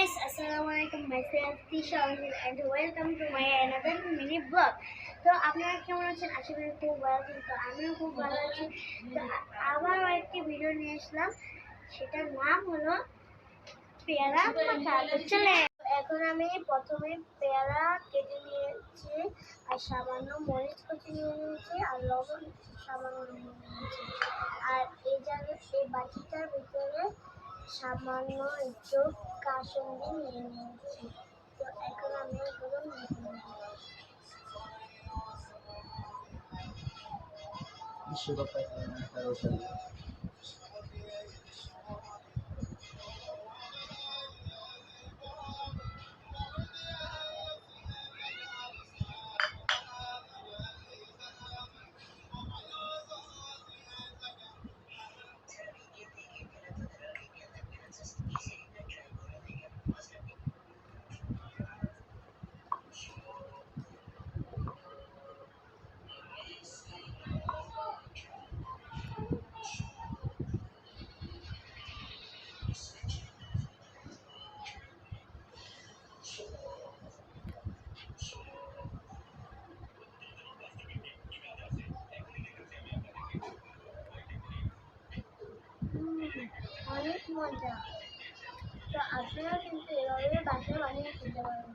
guys, Assalamualaikum, my friend Tisha and welcome to my another mini vlog. তো আপনারা কেমন আছেন? আশা করি খুব ভালো আছেন। তো আমিও খুব ভালো আছি। তো আবার একটি ভিডিও নিয়ে আসলাম, সেটার নাম হলো পেয়ারা মাখা। তো চলে এখন আমি প্রথমে পেয়ারা কেটে নিয়েছি আর সামান্য মরিচ কুচি নিয়ে নিয়েছি আর লবণ সামান্য নিয়ে নিয়েছি। আর এই বাটিটার ভিতরে সামান্য একটু কাসুন্দি নিয়ে নিয়েছি। তো এখন আমি এগুলো মেখে নেব। অনেক মজা। তো আপনারা কিন্তু এভাবে বাসায় বানিয়ে খেতে পারেন।